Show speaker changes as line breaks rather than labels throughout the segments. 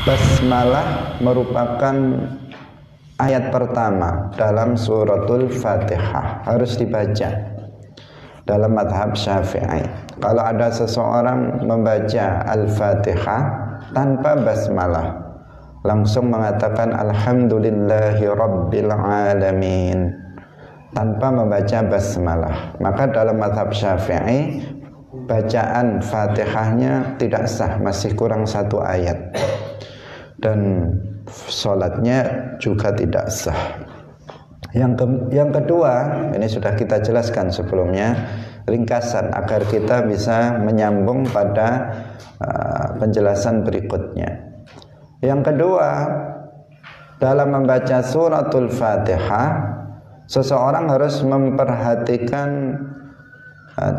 Basmalah merupakan ayat pertama dalam suratul Fatihah, harus dibaca dalam mazhab Syafi'i. Kalau ada seseorang membaca Al-Fatihah tanpa basmalah, langsung mengatakan Alhamdulillahi Rabbil Alamin tanpa membaca basmalah, maka dalam mazhab Syafi'i bacaan Fatihahnya tidak sah, masih kurang satu ayat, dan sholatnya juga tidak sah. Yang kedua, ini sudah kita jelaskan sebelumnya, ringkasan agar kita bisa menyambung pada penjelasan berikutnya. Yang kedua, dalam membaca suratul Fatihah, seseorang harus memperhatikan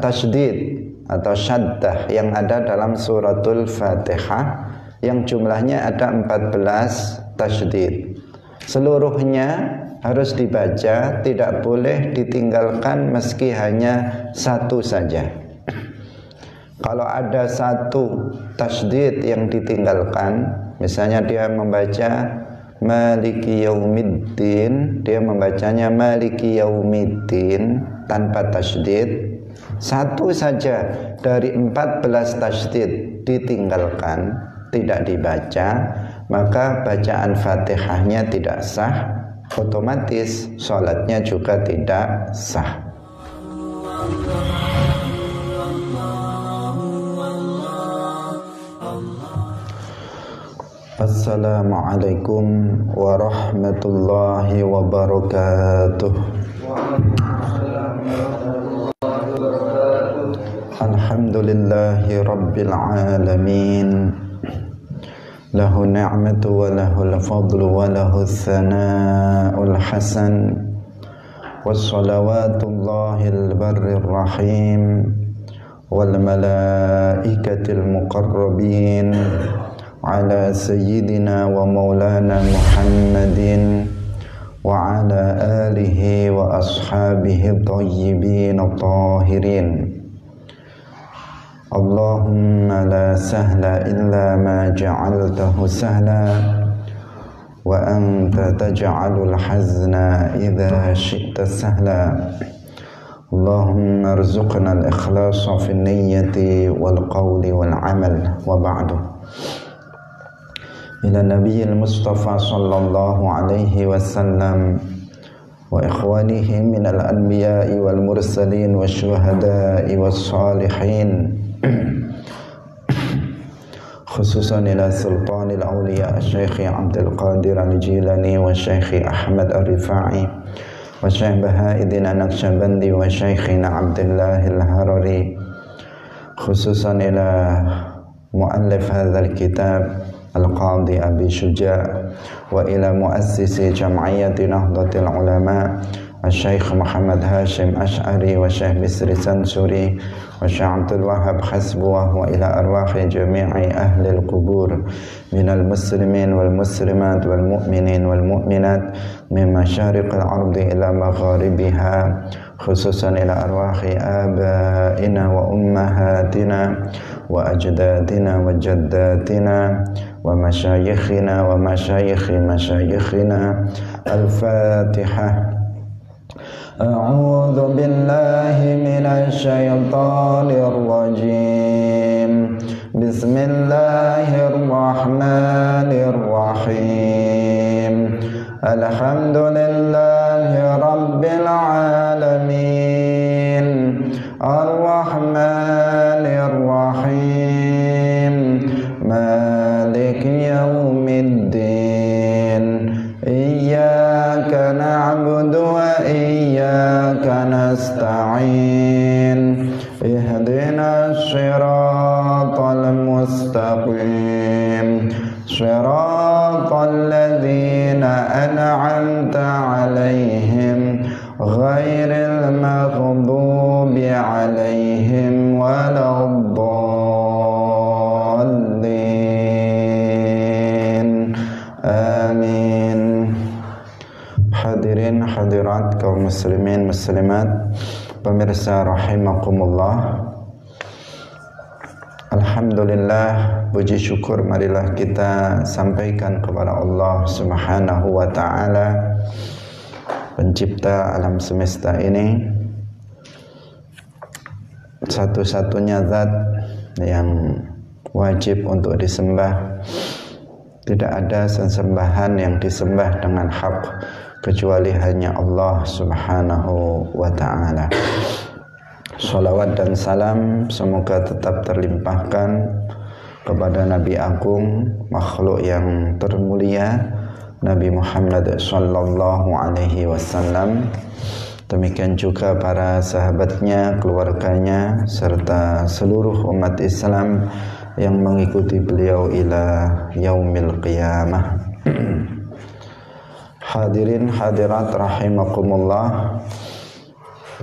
tasydid atau syaddah yang ada dalam suratul Fatihah, yang jumlahnya ada 14 tasydid. Seluruhnya harus dibaca, tidak boleh ditinggalkan meski hanya satu saja. Kalau ada satu tasydid yang ditinggalkan, misalnya dia membaca Maliki Yaumiddin, dia membacanya Maliki Yaumiddin tanpa tasydid, satu saja dari 14 tasydid ditinggalkan, tidak dibaca, maka bacaan Fatihahnya tidak sah, otomatis sholatnya juga tidak sah. Assalamualaikum warahmatullahi wabarakatuh. Alhamdulillahi Rabbil Alamin, lahu ni'matu wa lahul fadlu wa lahu thana'ul hasan, wassalawatullahil barrir rahim wal malaikatil muqarrabin ala sayyidina wa maulana Muhammadin wa ala alihi wa ashabihi thayyibin tahirin. Allahumma la sahla illa ma ja'altahu sahla wa anta taj'alul hazna idha syi'ta sahla. Allahumma arzuqna al-ikhlasa fi niyyati wal qawli wal amal, wa ba'du. Ila nabiyil Mustafa sallallahu alaihi wasallam wa ikhwanihi minal anbiya'i wal mursalin wa syuhada'i was salihin, khususan ila sultanil awliya Syekh Abdul Qadir Al-Jilani wa Syekh Ahmad Ar-Rifai wa Syekh Baha'iddin An-Naqsyabandi wa Syekhina Abdullah Al-Harari, khususan ila muallif hadzal kitab Al-Qadhi Abi Syuja' wa ila muassisi jam'iyyati Nahdlatul Ulama Syekh Muhammad Hashim Ash'ari wa Syekh Bisri Sansuri wa Syekh Abdul Wahab Hasbuwah, wa ila arwahi jami'i ahli al-qubur minal muslimin wal muslimat wal mu'minin wal mu'minat min masyariqil ardi ila magharibiha, khususan ila arwahi abaina wa ummahatina wa ajdadina wa jaddatina wa masyayikhina wa masyayikhi masyayikhina. Al-Fatihah. A'udzu billahi minasy syaithanir rajim. Bismillahirrahmanirrahim. Alhamdulillahi rabbil alamin. Ar-Rahmanir Rahim. Maliki yaumiddin. Iyyaka na'budu wa iyyaka nasta'in. Ihdinas siratal mustaqim. Siratal ladzina an'amta 'alaihim ghairil maghdubi 'alaihim waladdallin. Amin. Hadirin hadirat kaum muslimin muslimat, pemirsa rahimakumullah. Alhamdulillah, Alhamdulillah, puji syukur marilah kita sampaikan kepada Allah Subhanahu wa ta'ala, pencipta alam semesta ini, satu-satunya zat yang wajib untuk disembah. Tidak ada sesembahan yang disembah dengan hak kecuali hanya Allah Subhanahu wa ta'ala. Salawat dan salam semoga tetap terlimpahkan kepada Nabi Agung, makhluk yang termulia, Nabi Muhammad sallallahu alaihi wasallam. Demikian juga para sahabatnya, keluarganya, serta seluruh umat Islam yang mengikuti beliau ila yaumil qiyamah. Hadirin hadirat rahimakumullah,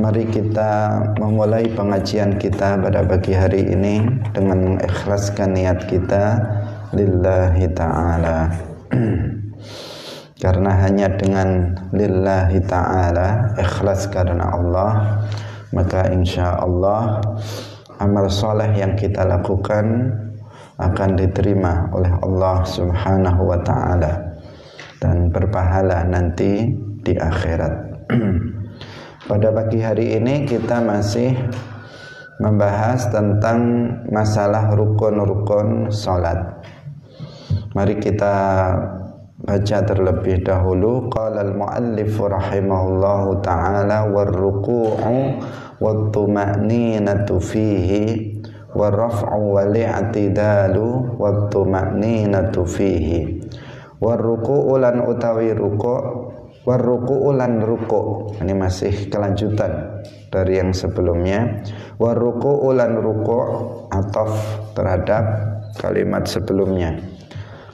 mari kita memulai pengajian kita pada pagi hari ini dengan mengikhlaskan niat kita lillahi ta'ala. Karena hanya dengan lillahi ta'ala, ikhlas karena Allah, maka insya Allah amal soleh yang kita lakukan akan diterima oleh Allah Subhanahu wa ta'ala dan berpahala nanti di akhirat. Pada pagi hari ini kita masih membahas tentang masalah rukun-rukun salat. Mari kita baca terlebih dahulu. Qala al-muallif rahimahullahu ta'ala war-ruku'u wat-tuma'ninatu fihi war-raf'u wal-i'tidalu wat-tuma'ninatu fihi. War-ruku'u lan utawi ruku', war-ruku'u lan ruku'. Ini masih kelanjutan dari yang sebelumnya. War-ruku'u lan ruku' ataf terhadap kalimat sebelumnya,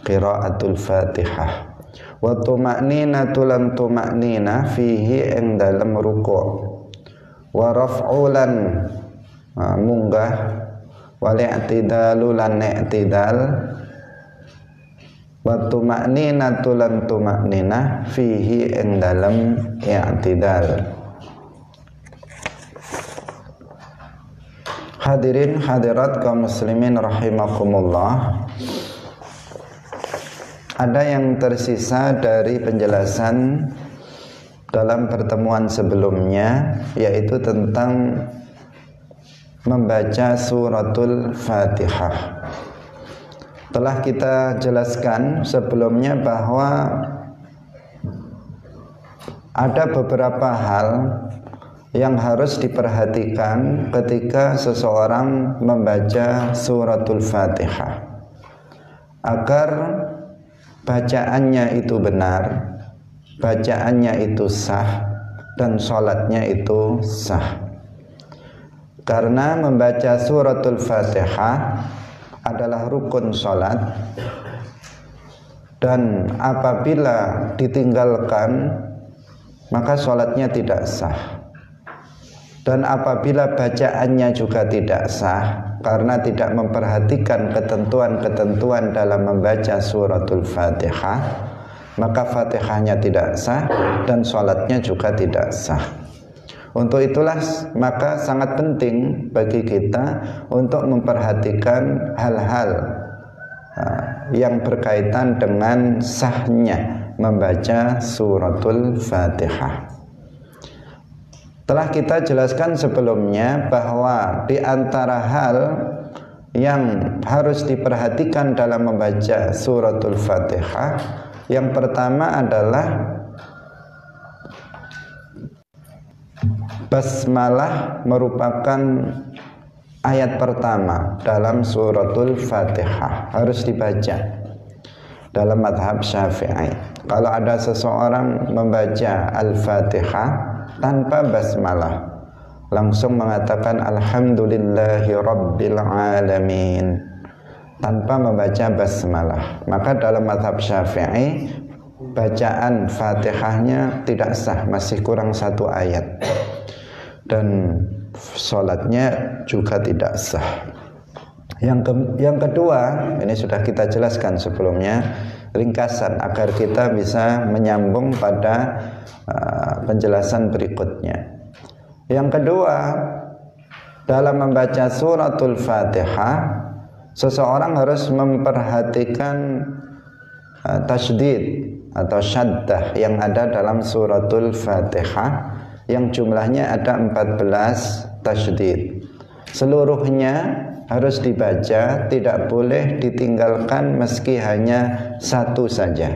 qiraatul Fatihah. Wa tuma'ninatu lan tuma'nina fihi ing dalem ruku'. Wa raf'ulan munggah, wal i'tidalu lan i'tidal. Wa tuma'ninatu lan tuma'nina fihi ing dalem i'tidal. Hadirin hadirat kaum muslimin rahimakumullah, ada yang tersisa dari penjelasan dalam pertemuan sebelumnya, yaitu tentang membaca suratul Fatihah. Telah kita jelaskan sebelumnya bahwa ada beberapa hal yang harus diperhatikan ketika seseorang membaca suratul Fatihah agar bacaannya itu benar, bacaannya itu sah, dan sholatnya itu sah. Karena membaca suratul Fatihah adalah rukun sholat, dan apabila ditinggalkan maka sholatnya tidak sah. Dan apabila bacaannya juga tidak sah karena tidak memperhatikan ketentuan-ketentuan dalam membaca suratul Fatihah, maka Fatihahnya tidak sah dan sholatnya juga tidak sah. Untuk itulah maka sangat penting bagi kita untuk memperhatikan hal-hal yang berkaitan dengan sahnya membaca suratul Fatihah. Telah kita jelaskan sebelumnya bahwa di antara hal yang harus diperhatikan dalam membaca suratul Fatihah, yang pertama adalah basmalah merupakan ayat pertama dalam suratul Fatihah, harus dibaca dalam mazhab Syafi'i. Kalau ada seseorang membaca Al-Fatihah tanpa basmalah, langsung mengatakan alhamdulillahi rabbil alamin tanpa membaca basmalah, maka dalam mazhab Syafi'i bacaan Fatihahnya tidak sah, masih kurang satu ayat, dan sholatnya juga tidak sah. Yang kedua, ini sudah kita jelaskan sebelumnya, ringkasan agar kita bisa menyambung pada penjelasan berikutnya. Yang kedua, dalam membaca suratul Fatihah seseorang harus memperhatikan tasydid atau syaddah yang ada dalam suratul Fatihah, yang jumlahnya ada 14 tasydid. Seluruhnya harus dibaca, tidak boleh ditinggalkan meski hanya satu saja.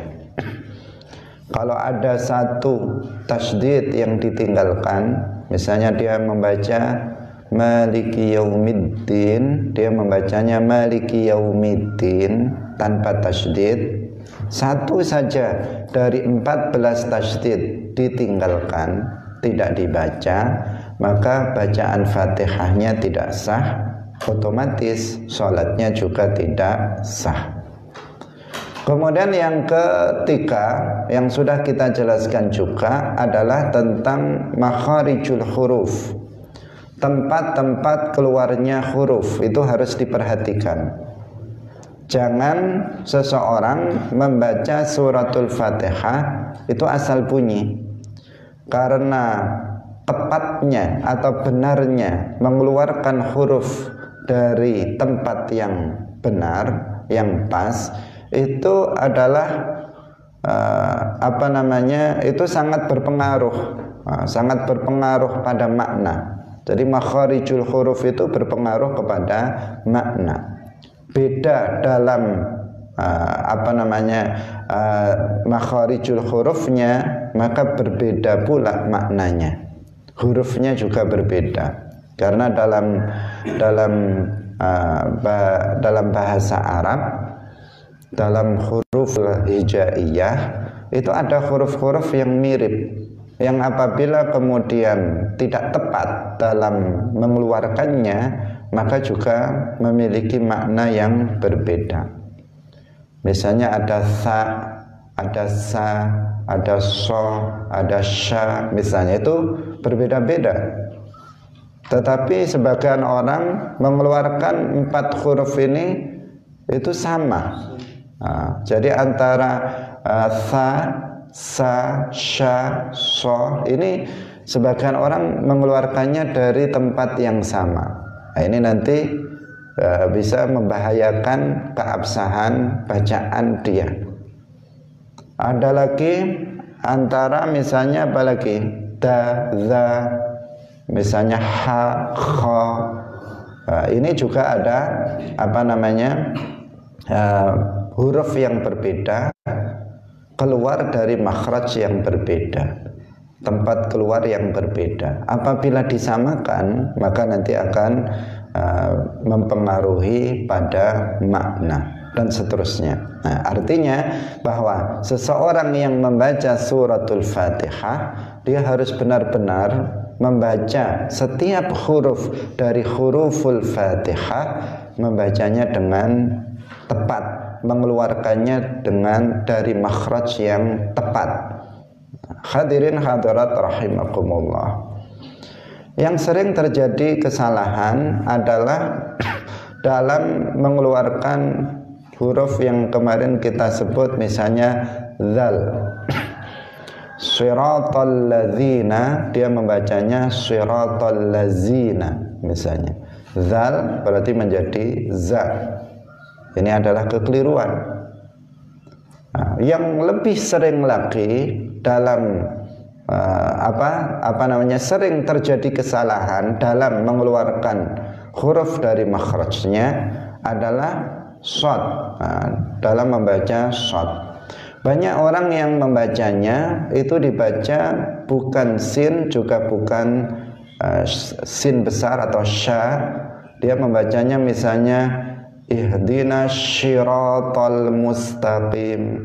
Kalau ada satu tasydid yang ditinggalkan, misalnya dia membaca Maliki Yaumiddin, dia membacanya Maliki Yaumiddin tanpa tasydid, satu saja dari 14 tasydid ditinggalkan, tidak dibaca, maka bacaan Fatihahnya tidak sah, otomatis sholatnya juga tidak sah. Kemudian yang ketiga yang sudah kita jelaskan juga adalah tentang makharijul huruf. Tempat-tempat keluarnya huruf itu harus diperhatikan. Jangan seseorang membaca suratul Fatihah itu asal bunyi, karena tepatnya atau benarnya mengeluarkan huruf dari tempat yang benar, yang pas, itu adalah itu sangat berpengaruh pada makna. Jadi makharijul huruf itu berpengaruh kepada makna. Beda dalam makharijul hurufnya, maka berbeda pula maknanya. Hurufnya juga berbeda. Karena dalam bahasa Arab, dalam huruf hijaiyah itu ada huruf-huruf yang mirip, yang apabila kemudian tidak tepat dalam mengeluarkannya, maka juga memiliki makna yang berbeda. Misalnya ada tha, ada sa, ada so, ada sya, misalnya itu berbeda-beda. Tetapi sebagian orang mengeluarkan 4 huruf ini itu sama. Jadi antara tha, sa, sya, so, ini sebagian orang mengeluarkannya dari tempat yang sama. Nah, ini nanti bisa membahayakan keabsahan bacaan dia. Ada lagi antara misalnya apa lagi? Da, za, misalnya ha, kha. Ini juga ada huruf yang berbeda, keluar dari makhraj yang berbeda, tempat keluar yang berbeda. Apabila disamakan, maka nanti akan mempengaruhi pada makna dan seterusnya. Nah, artinya bahwa seseorang yang membaca suratul Fatihah, dia harus benar-benar membaca setiap huruf dari huruful Fatihah, membacanya dengan tepat, mengeluarkannya dari makhraj yang tepat. Hadirin hadirat rahimakumullah. Yang sering terjadi kesalahan adalah dalam mengeluarkan huruf yang kemarin kita sebut, misalnya zal. Shiratal ladzina, dia membacanya shiratal ladzina misalnya. Zal berarti menjadi za. Ini adalah kekeliruan. Yang lebih sering lagi dalam sering terjadi kesalahan dalam mengeluarkan huruf dari makhrajnya adalah shad, dalam membaca shad. Banyak orang yang membacanya itu dibaca bukan sin, juga bukan sin besar atau sya. Dia membacanya misalnya ihdinas syiratal mustaqim,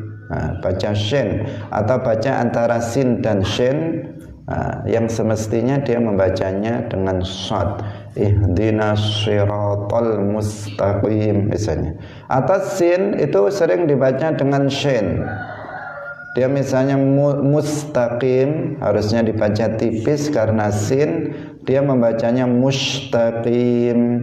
baca shin, atau baca antara sin dan shin, yang semestinya dia membacanya dengan shad, ihdinas syiratal mustaqim misalnya. Atau sin itu sering dibaca dengan shin, dia misalnya mustaqim, harusnya dibaca tipis karena sin, dia membacanya mustaqim.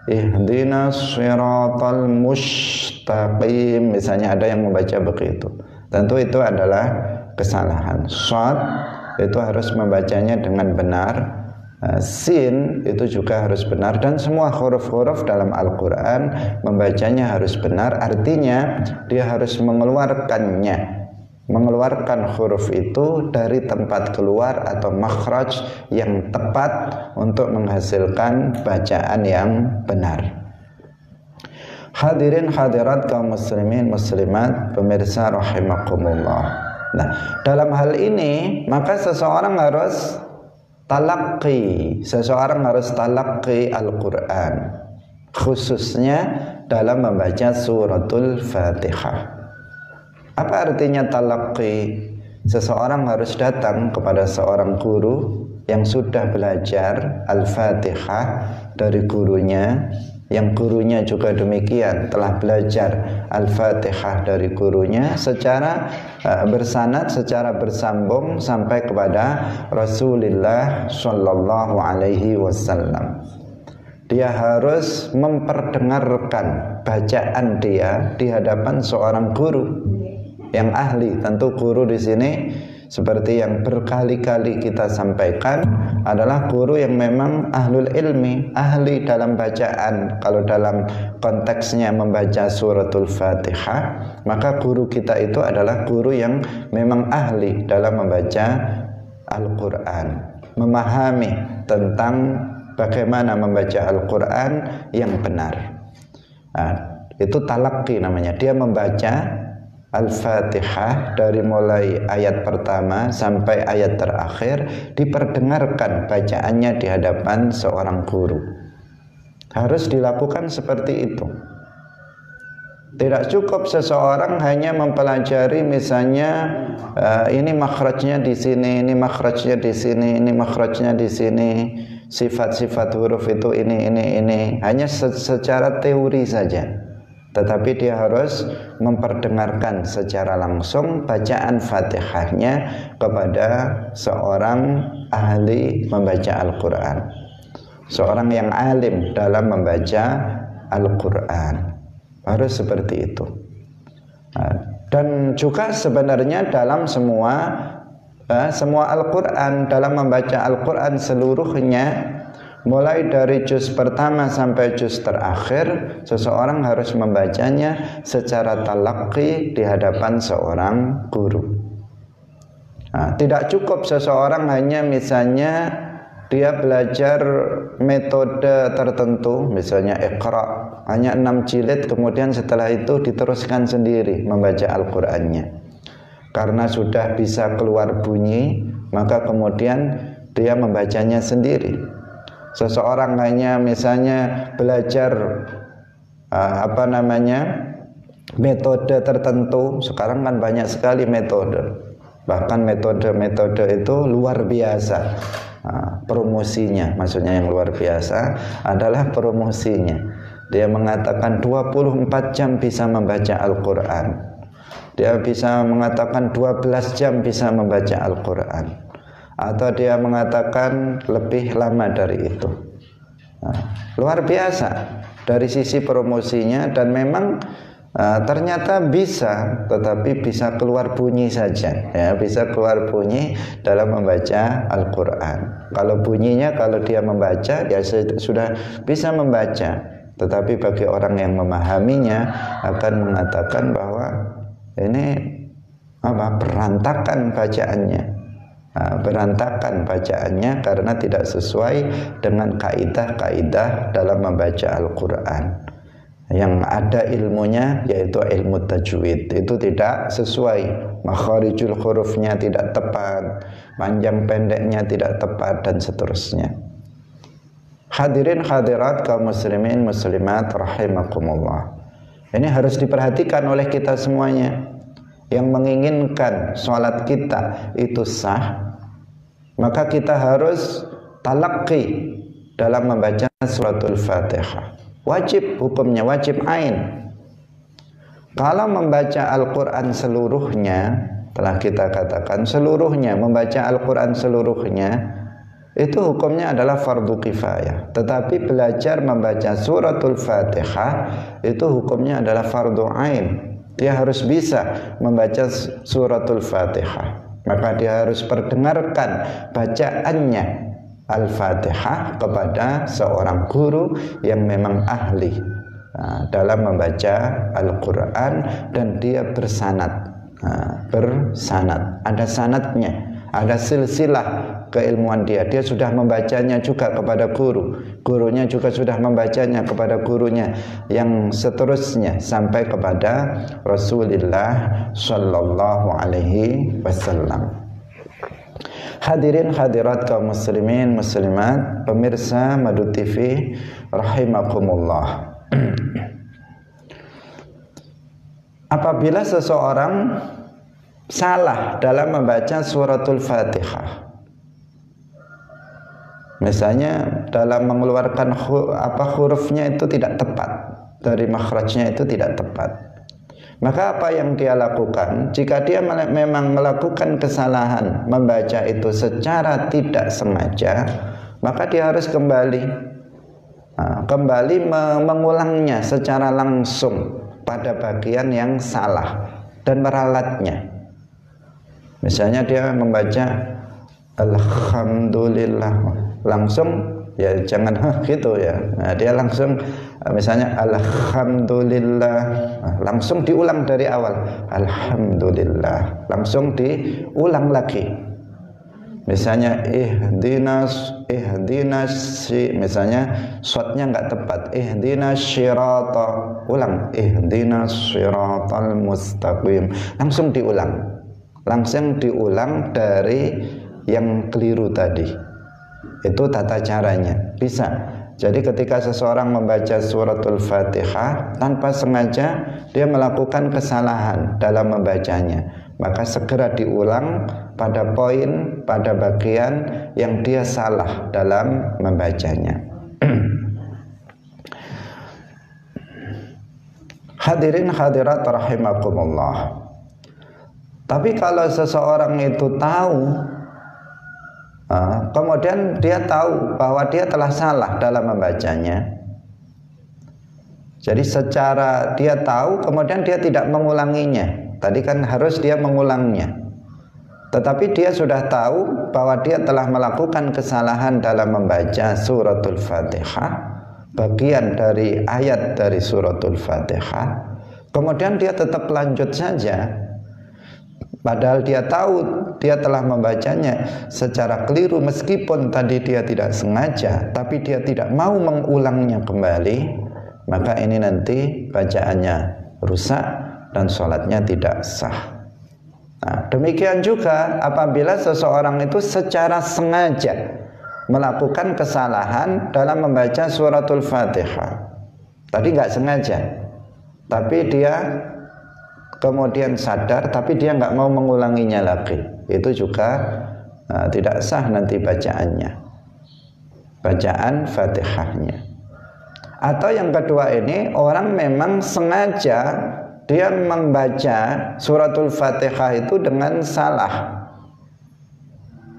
Ihdinas siratal mustaqim misalnya, ada yang membaca begitu. Tentu itu adalah kesalahan. Shad itu harus membacanya dengan benar, Sin itu juga harus benar, dan semua huruf-huruf dalam Al-Quran membacanya harus benar. Artinya dia harus mengeluarkan huruf itu dari tempat keluar atau makhraj yang tepat untuk menghasilkan bacaan yang benar. Hadirin hadirat kaum muslimin muslimat pemirsa rahimakumullah. Nah, dalam hal ini maka seseorang harus talaqi Al-Quran, khususnya dalam membaca suratul Fatihah. Apa artinya talaqi? Seseorang harus datang kepada seorang guru yang sudah belajar Al-Fatihah dari gurunya, yang gurunya juga demikian telah belajar Al-Fatihah dari gurunya secara bersanad, secara bersambung sampai kepada Rasulullah Shallallahu Alaihi Wasallam. Dia harus memperdengarkan bacaan dia di hadapan seorang guru yang ahli. Tentu guru di sini seperti yang berkali-kali kita sampaikan adalah guru yang memang ahlul ilmi, ahli dalam bacaan. Kalau dalam konteksnya membaca suratul Fatihah, maka guru kita itu adalah guru yang memang ahli dalam membaca Al-Quran, memahami tentang bagaimana membaca Al-Quran yang benar. Nah, itu talaqi namanya. Dia membaca Al-Fatihah dari mulai ayat pertama sampai ayat terakhir, diperdengarkan bacaannya di hadapan seorang guru. Harus dilakukan seperti itu. Tidak cukup seseorang hanya mempelajari misalnya ini makhrajnya di sini, ini makhrajnya di sini, ini makhrajnya di sini, sifat-sifat huruf itu ini. Hanya secara teori saja. Tetapi dia harus memperdengarkan secara langsung bacaan Fatihahnya kepada seorang ahli membaca Al-Quran, seorang yang alim dalam membaca Al-Quran. Harus seperti itu. Dan juga sebenarnya dalam semua Al-Quran, dalam membaca Al-Quran seluruhnya, mulai dari juz pertama sampai juz terakhir, seseorang harus membacanya secara talaqi di hadapan seorang guru. Nah, tidak cukup seseorang hanya misalnya dia belajar metode tertentu, misalnya Iqra, hanya 6 jilid, kemudian setelah itu diteruskan sendiri membaca Al-Qur'annya. Karena sudah bisa keluar bunyi, maka kemudian dia membacanya sendiri. Seseorang hanya misalnya belajar metode tertentu. Sekarang kan banyak sekali metode, bahkan metode-metode itu luar biasa. Promosinya, maksudnya yang luar biasa adalah promosinya. Dia mengatakan 24 jam bisa membaca Al-Quran. Dia bisa mengatakan 12 jam bisa membaca Al-Quran. Atau dia mengatakan lebih lama dari itu. Luar biasa dari sisi promosinya, dan memang ternyata bisa, tetapi bisa keluar bunyi saja, ya, bisa keluar bunyi dalam membaca Al-Quran. Kalau bunyinya, kalau dia membaca, ya sudah bisa membaca. Tetapi bagi orang yang memahaminya akan mengatakan bahwa ini berantakan bacaannya. Berantakan bacaannya karena tidak sesuai dengan kaidah-kaidah dalam membaca Al-Quran. Yang ada ilmunya yaitu ilmu tajwid, itu tidak sesuai, makharijul hurufnya tidak tepat, panjang pendeknya tidak tepat, dan seterusnya. Hadirin hadirat kaum muslimin muslimat rahimakumullah. Ini harus diperhatikan oleh kita semuanya. Yang menginginkan sholat kita itu sah, maka kita harus talaqi dalam membaca suratul Fatihah. Wajib, hukumnya wajib ain. Kalau membaca Al-Quran seluruhnya, telah kita katakan seluruhnya, membaca Al-Quran seluruhnya, itu hukumnya adalah fardu kifayah. Tetapi belajar membaca suratul Fatihah itu hukumnya adalah fardu ain. Dia harus bisa membaca suratul Fatihah, maka dia harus perdengarkan bacaannya Al-Fatihah kepada seorang guru yang memang ahli dalam membaca Al-Quran dan dia bersanad. Bersanad, ada sanadnya, ada silsilah keilmuan dia sudah membacanya juga kepada gurunya juga sudah membacanya kepada gurunya yang seterusnya sampai kepada Rasulullah Shallallahu Alaihi Wasallam. Hadirin hadirat kaum muslimin muslimat, pemirsa Madu TV rahimakumullah. Apabila seseorang salah dalam membaca suratul Fatihah, misalnya dalam mengeluarkan hurufnya itu tidak tepat, dari makhrajnya itu tidak tepat, maka apa yang dia lakukan? Jika dia memang melakukan kesalahan membaca itu secara tidak sengaja, maka dia harus kembali mengulangnya secara langsung pada bagian yang salah dan meralatnya. Misalnya dia membaca Alhamdulillah, langsung ya jangan gitu ya. Nah, dia langsung misalnya Alhamdulillah, langsung diulang dari awal. Alhamdulillah, langsung diulang lagi. Misalnya misalnya shotnya nggak tepat, ihdinas syirata, ulang ihdinas syiratal mustaqim, langsung diulang dari yang keliru tadi. Itu tata caranya, bisa. Jadi ketika seseorang membaca suratul Fatihah tanpa sengaja dia melakukan kesalahan dalam membacanya, maka segera diulang pada bagian yang dia salah dalam membacanya. Hadirin hadirat rahimakumullah. Tapi kalau seseorang itu tahu, kemudian dia tahu bahwa dia telah salah dalam membacanya, jadi secara dia tahu kemudian dia tidak mengulanginya. Tadi kan harus dia mengulangnya, tetapi dia sudah tahu bahwa dia telah melakukan kesalahan dalam membaca suratul Fatihah, bagian dari ayat dari suratul Fatihah, kemudian dia tetap lanjut saja, padahal dia tahu dia telah membacanya secara keliru, meskipun tadi dia tidak sengaja, tapi dia tidak mau mengulangnya kembali, maka ini nanti bacaannya rusak dan sholatnya tidak sah. Nah, demikian juga apabila seseorang itu secara sengaja melakukan kesalahan dalam membaca suratul Fatihah. Tadi nggak sengaja, tapi dia kemudian sadar, tapi dia nggak mau mengulanginya lagi. Itu juga tidak sah nanti bacaannya, bacaan Fatihahnya. Atau yang kedua ini, orang memang sengaja dia membaca suratul Fatihah itu dengan salah,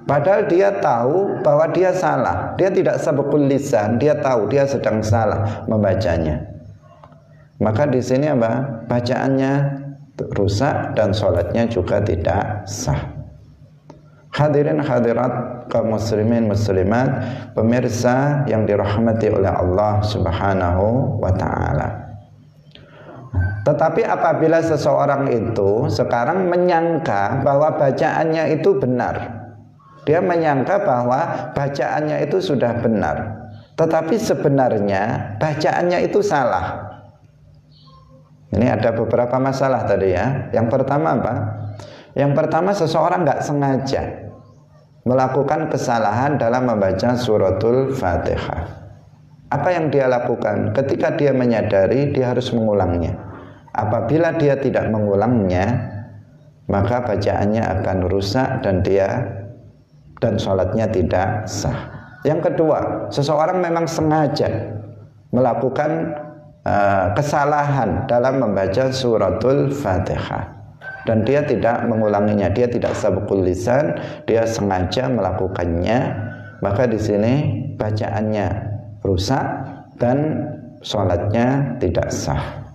padahal dia tahu bahwa dia salah. Dia tidak sabqul lisan, dia tahu dia sedang salah membacanya. Maka di sini apa? Bacaannya rusak dan sholatnya juga tidak sah. Hadirin hadirat kaum muslimin muslimat, pemirsa yang dirahmati oleh Allah Subhanahu wa taala. Tetapi apabila seseorang itu sekarang menyangka bahwa bacaannya itu benar, dia menyangka bahwa bacaannya itu sudah benar, tetapi sebenarnya bacaannya itu salah. Ini ada beberapa masalah tadi ya. Yang pertama apa? Yang pertama, seseorang nggak sengaja melakukan kesalahan dalam membaca suratul Fatihah. Apa yang dia lakukan? Ketika dia menyadari, dia harus mengulangnya. Apabila dia tidak mengulangnya, maka bacaannya akan rusak dan sholatnya tidak sah. Yang kedua, seseorang memang sengaja melakukan kesalahan dalam membaca suratul Fatihah dan dia tidak mengulanginya, dia tidak sabqul lisan, dia sengaja melakukannya, maka di sini bacaannya rusak dan sholatnya tidak sah.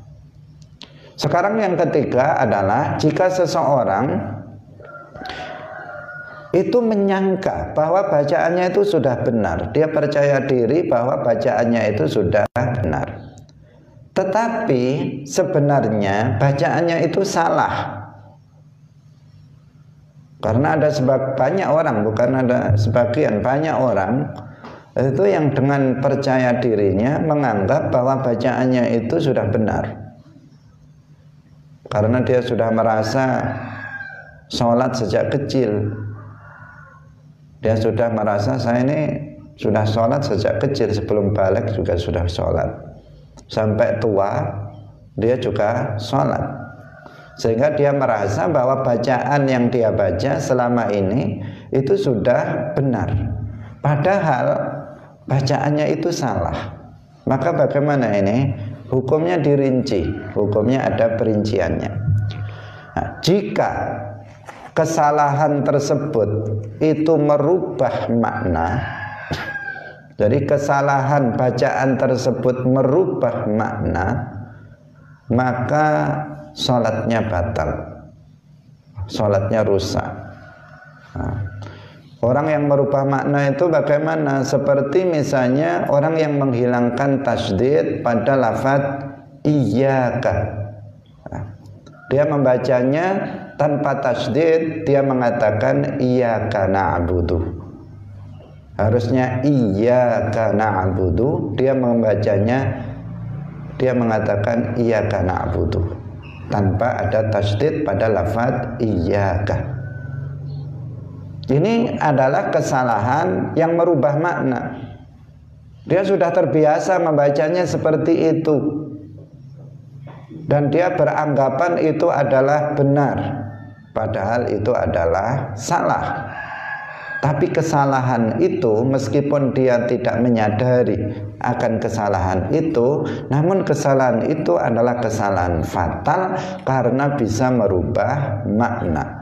Sekarang yang ketiga adalah jika seseorang itu menyangka bahwa bacaannya itu sudah benar. Dia percaya diri bahwa bacaannya itu sudah benar. Tetapi sebenarnya bacaannya itu salah. Karena ada banyak orang, bukan ada sebagian, banyak orang itu yang dengan percaya dirinya menganggap bahwa bacaannya itu sudah benar. Karena dia sudah merasa sholat sejak kecil. Dia sudah merasa saya ini sudah sholat sejak kecil, sebelum balik juga sudah sholat. Sampai tua dia juga sholat. Sehingga dia merasa bahwa bacaan yang dia baca selama ini itu sudah benar. Padahal bacaannya itu salah. Maka bagaimana ini? Hukumnya dirinci, hukumnya ada perinciannya. Nah, jika kesalahan tersebut itu merubah makna, jadi kesalahan bacaan tersebut merubah makna, maka sholatnya batal, sholatnya rusak. Nah, orang yang merubah makna itu bagaimana? Seperti misalnya orang yang menghilangkan tasydid pada lafaz iyyaka. Nah, dia membacanya tanpa tasydid, dia mengatakan iyyaka na'budu. Harusnya iyyaka na'budu, dia membacanya, dia mengatakan iyyaka na'budu tanpa ada tasydid pada lafaz iyyaka. Ini adalah kesalahan yang merubah makna. Dia sudah terbiasa membacanya seperti itu, dan dia beranggapan itu adalah benar, padahal itu adalah salah. Tapi kesalahan itu, meskipun dia tidak menyadari akan kesalahan itu, namun kesalahan itu adalah kesalahan fatal karena bisa merubah makna.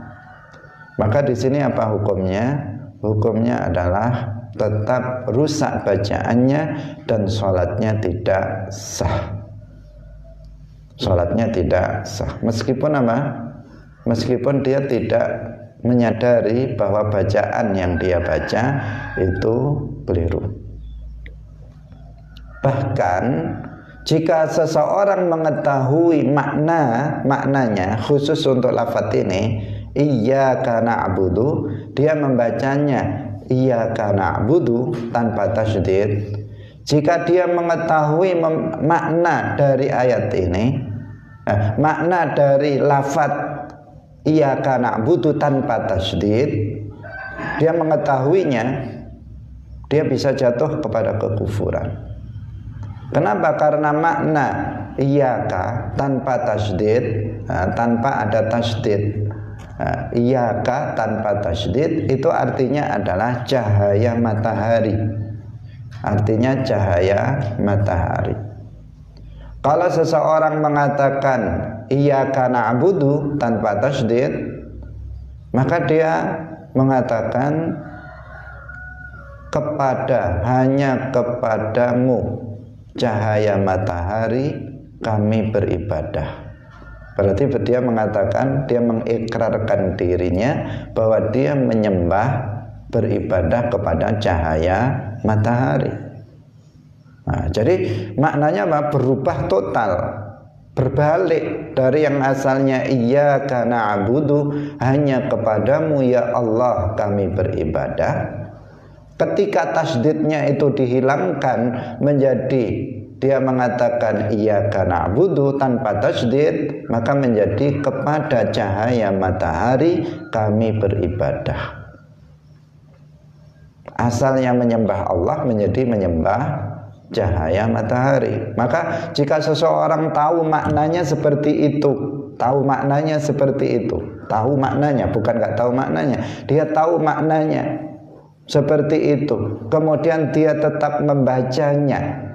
Maka di sini apa hukumnya? Hukumnya adalah tetap rusak bacaannya dan sholatnya tidak sah. Sholatnya tidak sah. Meskipun apa? Meskipun dia tidak menyadari bahwa bacaan yang dia baca itu keliru. Bahkan jika seseorang mengetahui maknanya khusus untuk lafaz ini iyyaka na'budu, dia membacanya iyyaka na'budu tanpa tasydid. Jika dia mengetahui makna dari ayat ini, makna dari lafaz iyyaka na'budu tanpa tasydid, dia mengetahuinya, dia bisa jatuh kepada kekufuran. Kenapa? Karena makna iyyaka tanpa tasydid, tanpa ada tasydid, iyyaka tanpa tasydid itu artinya adalah cahaya matahari. Artinya cahaya matahari. Kalau seseorang mengatakan iyyaka na'budu tanpa tasydid, maka dia mengatakan hanya kepadamu cahaya matahari kami beribadah. Berarti dia mengatakan, dia mengikrarkan dirinya bahwa dia menyembah, beribadah kepada cahaya matahari. Nah, jadi maknanya apa? Berubah total, berbalik dari yang asalnya iyyaka na'budu, hanya kepadamu ya Allah kami beribadah. Ketika tasydidnya itu dihilangkan menjadi dia mengatakan iyyaka na'budu tanpa tasydid, maka menjadi kepada cahaya matahari kami beribadah. Asalnya menyembah Allah menjadi menyembah cahaya matahari. Maka jika seseorang tahu maknanya seperti itu, tahu maknanya seperti itu, tahu maknanya, bukan nggak tahu maknanya, dia tahu maknanya seperti itu, kemudian dia tetap membacanya,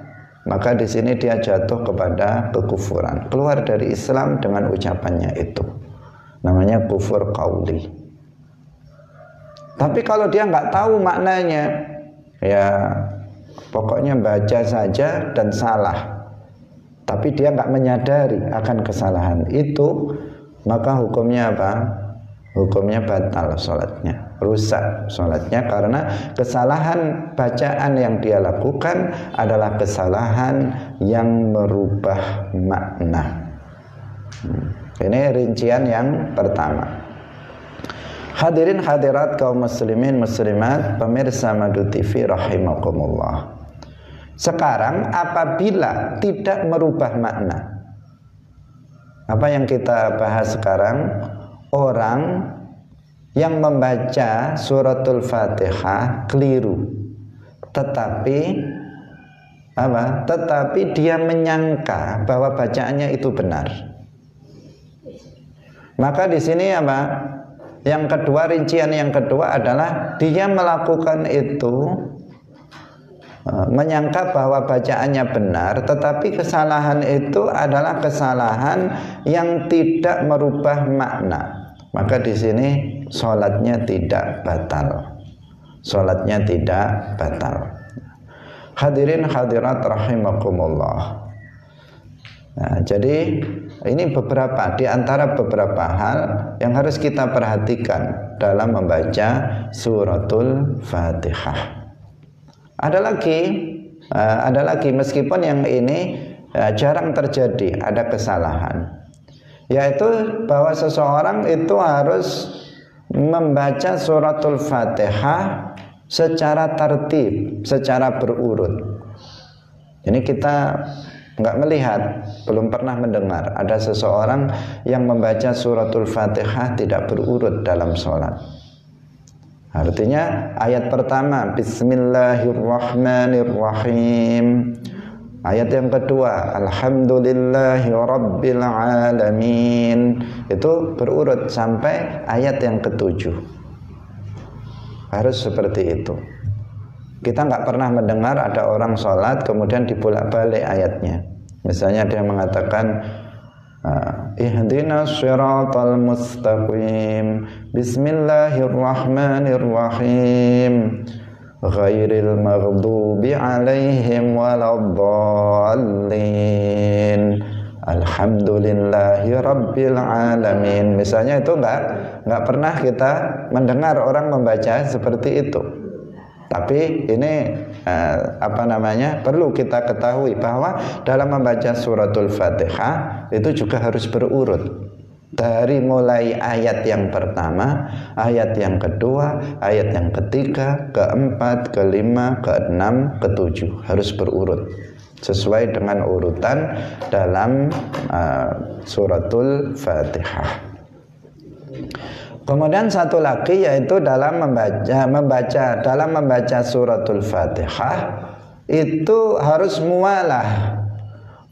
maka di sini dia jatuh kepada kekufuran, keluar dari Islam dengan ucapannya itu. Namanya kufur qauli. Tapi kalau dia nggak tahu maknanya, ya pokoknya baca saja dan salah, tapi dia nggak menyadari akan kesalahan itu, maka hukumnya apa? Hukumnya batal sholatnya. rusak sholatnya, karena kesalahan bacaan yang dia lakukan adalah kesalahan yang merubah makna. Ini rincian yang pertama. Hadirin hadirat kaum muslimin muslimat, pemirsa Madu TV rahimakumullah. Sekarang apabila tidak merubah makna, apa yang kita bahas sekarang, orang yang membaca suratul Fatihah keliru, tetapi dia menyangka bahwa bacaannya itu benar. Maka di sini yang kedua, rincian yang kedua adalah dia melakukan itu menyangka bahwa bacaannya benar, tetapi kesalahan itu adalah kesalahan yang tidak merubah makna. Maka di sini sholatnya tidak batal. Sholatnya tidak batal. Hadirin hadirat rahimakumullah. Nah, jadi ini di antara beberapa hal yang harus kita perhatikan dalam membaca suratul Fatihah. Ada lagi meskipun yang ini jarang terjadi, ada kesalahan, yaitu bahwa seseorang itu harus membaca suratul Fatihah secara tertib, secara berurut. Ini kita nggak melihat, belum pernah mendengar ada seseorang yang membaca suratul Fatihah tidak berurut dalam sholat. Artinya ayat pertama Bismillahirrahmanirrahim, ayat yang kedua Alhamdulillahi Rabbil Alamin, itu berurut sampai ayat yang ketujuh. Harus seperti itu. Kita nggak pernah mendengar ada orang sholat kemudian dibolak-balik ayatnya. Misalnya dia mengatakan Ihdinas siratal mustaqim, Bismillahirrahmanirrahim, ghairil maghdubi alaihim waladdallin, Alhamdulillahi Rabbil Alamin. Misalnya itu nggak pernah kita mendengar orang membaca seperti itu. Tapi ini perlu kita ketahui bahwa dalam membaca suratul Fatihah itu juga harus berurut. Dari mulai ayat yang pertama, ayat yang kedua, ayat yang ketiga, keempat, kelima, keenam, ketujuh, harus berurut sesuai dengan urutan dalam suratul Fatihah. Kemudian satu lagi yaitu dalam membaca suratul Fatihah itu harus muwalah.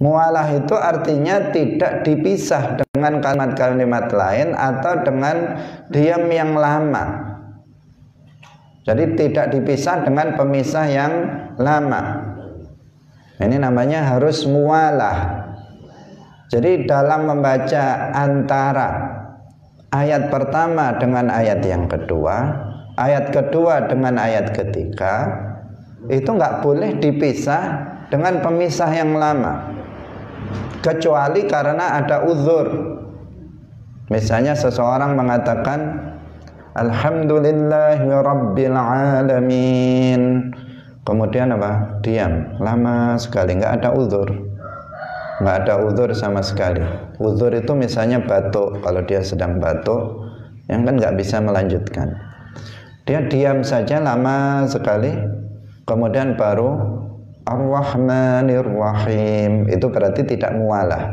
Muwalah itu artinya tidak dipisah dengan kalimat-kalimat lain atau dengan diam yang lama. Jadi tidak dipisah dengan pemisah yang lama. Ini namanya harus muwalah. Jadi dalam membaca antara ayat pertama dengan ayat yang kedua, ayat kedua dengan ayat ketiga, itu nggak boleh dipisah dengan pemisah yang lama, kecuali karena ada uzur. Misalnya seseorang mengatakan Alhamdulillahi Rabbil Alamin, kemudian diam lama sekali, nggak ada uzur. Nggak ada uzur sama sekali. Uzur itu misalnya batuk, kalau dia sedang batuk, yang kan nggak bisa melanjutkan. Dia diam saja lama sekali, kemudian baru Ar-Rahmanir-Rahim, itu berarti tidak muwalah.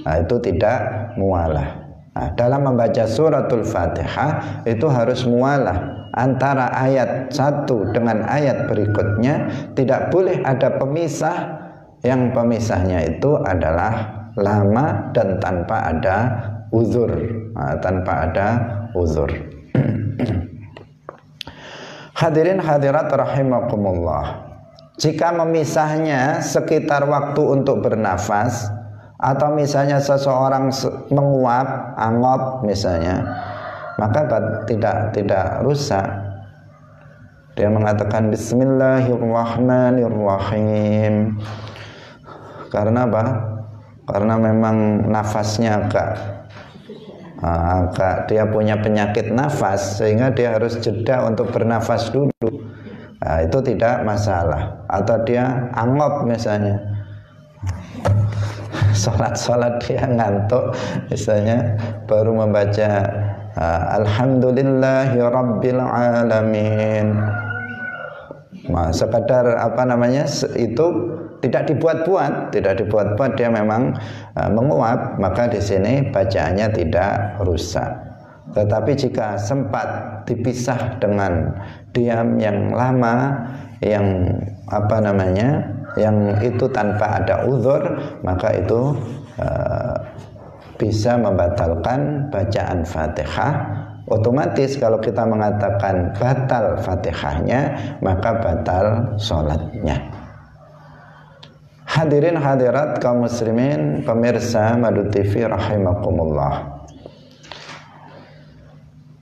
Nah, itu tidak muwalah. Nah, dalam membaca suratul Fatihah itu harus muwalah antara ayat satu dengan ayat berikutnya, tidak boleh ada pemisah. Yang pemisahnya itu adalah lama dan tanpa ada uzur. Hadirin hadirat rahimakumullah. Jika memisahnya sekitar waktu untuk bernafas, atau misalnya seseorang menguap, angop misalnya, maka tidak rusak. Dia mengatakan Bismillahirrahmanirrahim. Karena apa? Karena memang nafasnya dia punya penyakit nafas sehingga dia harus jeda untuk bernafas dulu, itu tidak masalah. Atau dia angop misalnya, sholat dia ngantuk misalnya, baru membaca Alhamdulillahi Rabbil Alamin, sekadar itu tidak dibuat-buat, dia memang menguap, maka di sini bacaannya tidak rusak. Tetapi jika sempat dipisah dengan diam yang lama, yang yang itu tanpa ada uzur, maka itu bisa membatalkan bacaan Fatihah. Otomatis kalau kita mengatakan batal Fatihahnya, maka batal sholatnya. Hadirin hadirat kaum muslimin, pemirsa Madu TV rahimakumullah.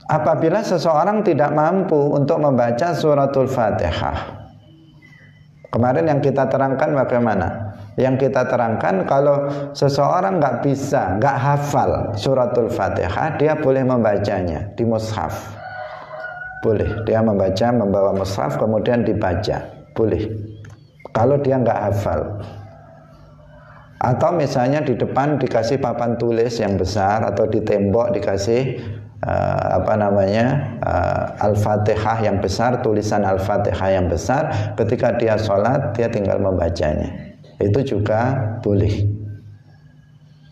Apabila seseorang tidak mampu untuk membaca suratul Fatihah, kemarin yang kita terangkan bagaimana? Yang kita terangkan kalau seseorang nggak bisa, nggak hafal suratul Fatihah, dia boleh membacanya di mushaf. Boleh, dia membawa mushaf kemudian dibaca, boleh. Kalau dia nggak hafal. Atau misalnya di depan dikasih papan tulis yang besar, atau di tembok dikasih Al-Fatihah yang besar, tulisan Al-Fatihah yang besar, ketika dia sholat dia tinggal membacanya, itu juga boleh.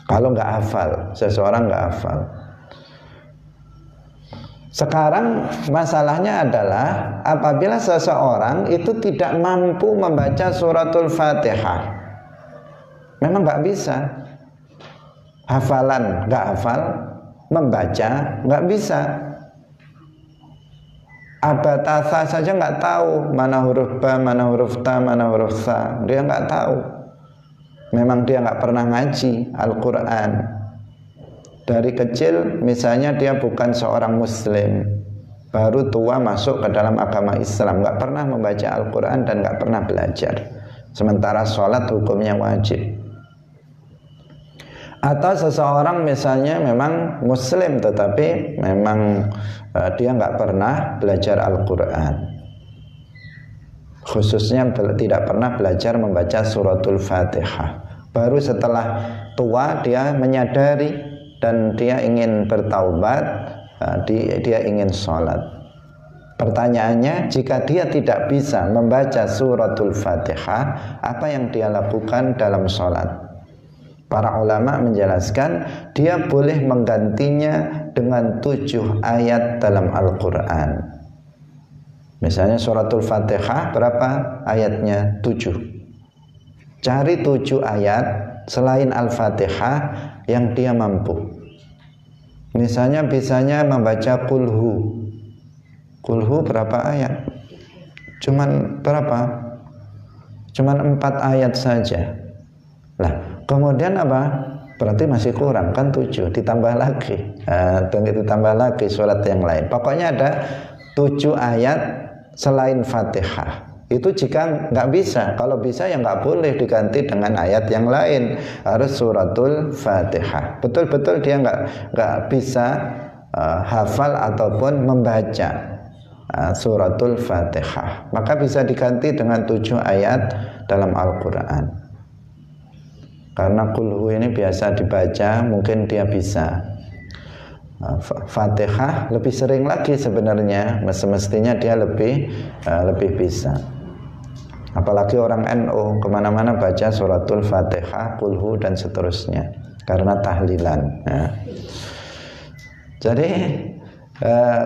Kalau nggak hafal, seseorang nggak hafal. Sekarang masalahnya adalah apabila seseorang itu tidak mampu membaca suratul Fatihah, memang nggak bisa, hafalan nggak hafal, membaca nggak bisa. Abatasa saja nggak tahu mana huruf ba, mana huruf ta, mana huruf sa, dia nggak tahu. Memang dia nggak pernah ngaji Al-Quran. Dari kecil misalnya dia bukan seorang muslim, baru tua masuk ke dalam agama Islam, nggak pernah membaca Al-Quran dan nggak pernah belajar. Sementara sholat hukumnya wajib. Atau seseorang misalnya memang muslim tetapi memang dia nggak pernah belajar Al-Quran, khususnya tidak pernah belajar membaca suratul Fatihah. Baru setelah tua dia menyadari dan dia ingin bertaubat, dia ingin sholat. Pertanyaannya, jika dia tidak bisa membaca suratul Fatihah, apa yang dia lakukan dalam sholat? Para ulama menjelaskan dia boleh menggantinya dengan 7 ayat dalam Al-Quran. Misalnya suratul Fatihah berapa ayatnya? 7. Cari 7 ayat selain Al-Fatihah yang dia mampu. Misalnya bisanya membaca kulhu. Kulhu berapa ayat? Cuman berapa? Cuman 4 ayat saja. Lah, kemudian apa? Berarti masih kurang kan 7, ditambah lagi. Ditambah lagi surat yang lain. Pokoknya ada 7 ayat selain Fatihah. Itu jika nggak bisa. Kalau bisa ya nggak boleh diganti dengan ayat yang lain. Harus suratul Fatihah. Betul-betul dia nggak bisa hafal ataupun membaca suratul Fatihah. Maka bisa diganti dengan 7 ayat dalam Al-Quran. Karena kulhu ini biasa dibaca, mungkin dia bisa. Fatihah lebih sering lagi sebenarnya, semestinya dia lebih bisa. Apalagi orang NU kemana-mana baca suratul Fatihah, kulhu dan seterusnya, karena tahlilan. Jadi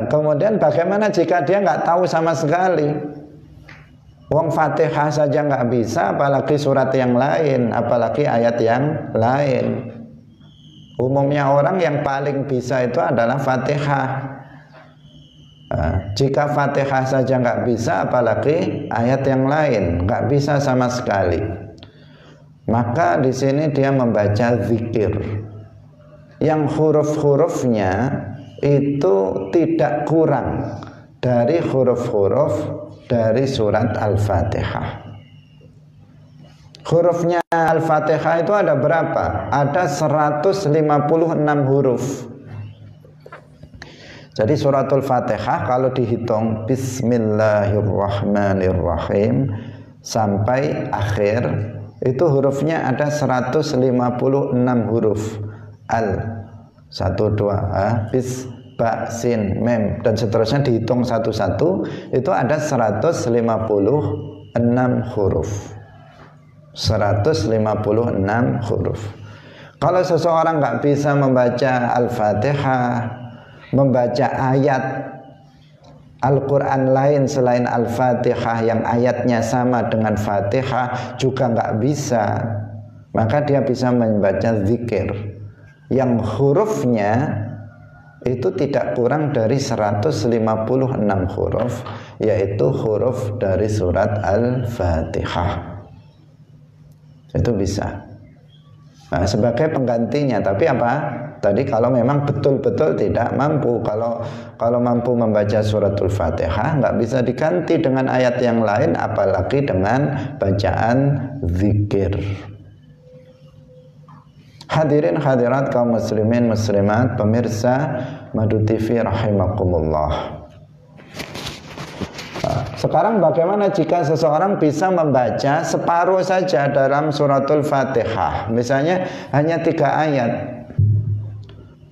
kemudian bagaimana jika dia nggak tahu sama sekali? Wong Fatihah saja nggak bisa, apalagi surat yang lain, apalagi ayat yang lain. Umumnya orang yang paling bisa itu adalah Fatihah. Jika Fatihah saja nggak bisa, apalagi ayat yang lain, nggak bisa sama sekali. Maka di sini dia membaca zikir yang huruf-hurufnya itu tidak kurang dari huruf-huruf dari surat Al-Fatihah. Hurufnya Al-Fatihah itu ada berapa? Ada 156 huruf. Jadi suratul Fatihah kalau dihitung Bismillahirrahmanirrahim sampai akhir itu hurufnya ada 156 huruf. Al 1 2 bis ba sin mem dan seterusnya dihitung satu-satu itu ada 156 huruf. 156 huruf. Kalau seseorang nggak bisa membaca Al-Fatihah, membaca ayat Al-Quran lain selain Al-Fatihah yang ayatnya sama dengan Fatihah juga nggak bisa, maka dia bisa membaca zikir yang hurufnya itu tidak kurang dari 156 huruf, yaitu huruf dari surat Al-Fatihah. Itu bisa. Nah, sebagai penggantinya, tapi apa? Tadi kalau memang betul-betul tidak mampu, kalau mampu membaca suratul Fatihah nggak bisa diganti dengan ayat yang lain, apalagi dengan bacaan zikir. Hadirin hadirat kaum muslimin muslimat, pemirsa Madu TV rahimakumullah. Sekarang bagaimana jika seseorang bisa membaca separuh saja dalam suratul Fatihah? Misalnya hanya 3 ayat.